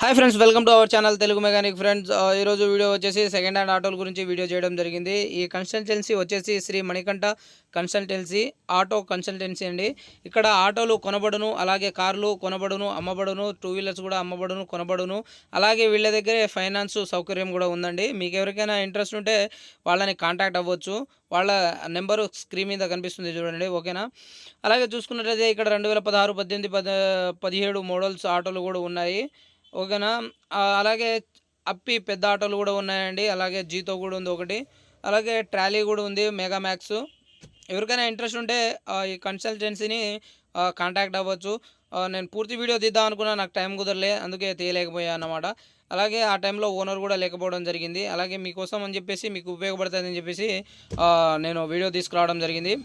Hi friends, welcome to our channel Telugu mechanic friends. ఈరోజు video వచ్చేసి second hand ఆటోల గురించి వీడియో చేయడం జరిగింది. ఈ కన్సల్టెన్సీ వచ్చేసి Shri Manikanta consultancy auto consultancy అండి. ఇక్కడ ఆటోలు కొనబడును, అలాగే కార్లు కొనబడును, అమ్మబడును, టూ వీలర్స్ కూడా అమ్మబడును, కొనబడును. అలాగే వీళ్ళ దగ్గరే ఫైనాన్స్ సౌకర్యం కూడా ఉందండి. మీకు ఎవరికైనా ఇంట్రెస్ట్ ఉంటే వాళ్ళని కాంటాక్ట్ అవ్వచ్చు. వాళ్ళ నెంబరు స్క్రీన్ మీద కనిపిస్తుంది చూడండి, ఓకేనా. అలాగే చూసుకున్నట్లయితే ఇక్కడ 2016, 18, 17 మోడల్స్ ఆటోలు కూడా ఉన్నాయి, ఓకేనా. అలాగే అప్పి పెద్ద ఆటోలు కూడా ఉన్నాయండి. అలాగే జీతో కూడా ఉంది ఒకటి, అలాగే ట్రాలీ కూడా ఉంది, మెగా మ్యాక్స్. ఎవరికైనా ఇంట్రెస్ట్ ఉంటే ఈ కన్సల్టెన్సీని కాంటాక్ట్ అవ్వచ్చు. నేను పూర్తి వీడియో తీద్దాం అనుకున్నా, నాకు టైం కుదరలే, అందుకే తీయలేకపోయా అన్నమాట. అలాగే ఆ టైంలో ఓనర్ కూడా లేకపోవడం జరిగింది. అలాగే మీకోసం అని చెప్పేసి, మీకు ఉపయోగపడుతుంది అని చెప్పేసి నేను వీడియో తీసుకురావడం జరిగింది.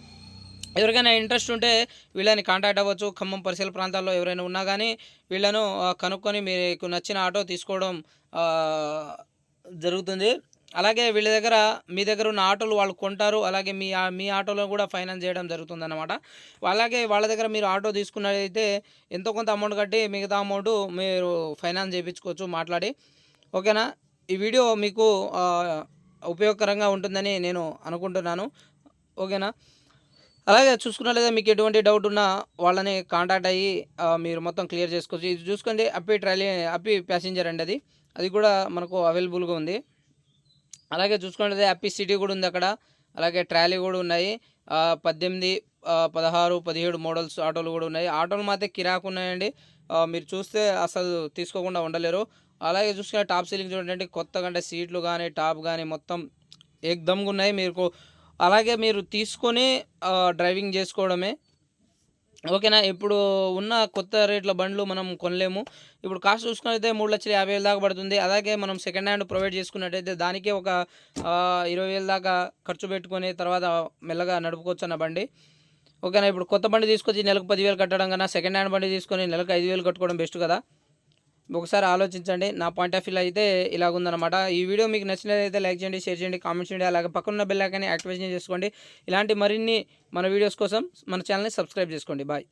ఎవరికైనా ఇంట్రెస్ట్ ఉంటే వీళ్ళని కాంటాక్ట్ అవ్వచ్చు. ఖమ్మం పరిసర ప్రాంతాల్లో ఎవరైనా ఉన్నా కానీ వీళ్ళను కనుక్కొని మీకు నచ్చిన ఆటో తీసుకోవడం జరుగుతుంది. అలాగే వీళ్ళ దగ్గర, మీ దగ్గర ఉన్న ఆటోలు వాళ్ళు కొంటారు. అలాగే మీ ఆటోలో కూడా ఫైనాన్స్ చేయడం జరుగుతుందన్నమాట. అలాగే వాళ్ళ దగ్గర మీరు ఆటో తీసుకున్నట్లయితే ఎంతో కొంత అమౌంట్ కట్టి మిగతా అమౌంట్ మీరు ఫైనాన్స్ చేయించుకోవచ్చు మాట్లాడి, ఓకేనా. ఈ వీడియో మీకు ఉపయోగకరంగా ఉంటుందని నేను అనుకుంటున్నాను, ఓకేనా. అలాగే చూసుకున్నట్లయితే మీకు ఎటువంటి డౌట్ ఉన్నా వాళ్ళని కాంటాక్ట్ అయ్యి మీరు మొత్తం క్లియర్ చేసుకోవచ్చు. ఇది చూసుకోండి, అప్పి ట్రాలీ, అప్పి ప్యాసింజర్ అండి, అది కూడా మనకు అవైలబుల్గా ఉంది. అలాగే చూసుకున్నట్లయితే అప్పి సిటీ కూడా ఉంది అక్కడ. అలాగే ట్రాలీ కూడా ఉన్నాయి. 18, 16, 17 మోడల్స్ ఆటోలు కూడా ఉన్నాయి. ఆటోలు మాత్రం కిరాకు ఉన్నాయండి, మీరు చూస్తే అసలు తీసుకోకుండా ఉండలేరు. అలాగే చూసుకున్న టాప్ సీలింగ్ చూడండి, కొత్తగా అంటే సీట్లు కానీ టాప్ కానీ మొత్తం ఏకదమ్గా ఉన్నాయి. మీకు అలాగే మీరు తీసుకొని డ్రైవింగ్ చేసుకోవడమే, ఓకేనా. ఇప్పుడు ఉన్న కొత్త రేట్ల బండ్లు మనం కొనలేము. ఇప్పుడు కాస్ట్ చూసుకున్నట్లయితే 3,50,000 దాకా పడుతుంది. అలాగే మనం సెకండ్ హ్యాండ్ ప్రొవైడ్ చేసుకున్నట్టయితే దానికే ఒక 20,000 దాకా ఖర్చు పెట్టుకొని తర్వాత మెల్లగా నడుపుకోవచ్చు అన్న బండి, ఓకేనా. ఇప్పుడు కొత్త బండి తీసుకొచ్చి నెలకు 10,000 కట్టడం కన్నా సెకండ్ హ్యాండ్ బండి తీసుకొని నెలకు 5,000 కట్టుకోవడం బెస్ట్ కదా. ఒకసారి ఆలోచించండి. నా పాయింట్ ఆఫ్ వ్యూలో అయితే ఇలాగుందనమాట. ఈ వీడియో మీకు నచ్చినట్లయితే లైక్ చేయండి, షేర్ చేయండి, కామెంట్ చేయండి. అలాగే పక్కన బెల్ ఐకాన్ని యాక్టివేషన్ చేసుకోండి. ఇలాంటి మరిన్ని మన వీడియోస్ కోసం మన ఛానల్ని సబ్స్క్రైబ్ చేసుకోండి. బాయ్.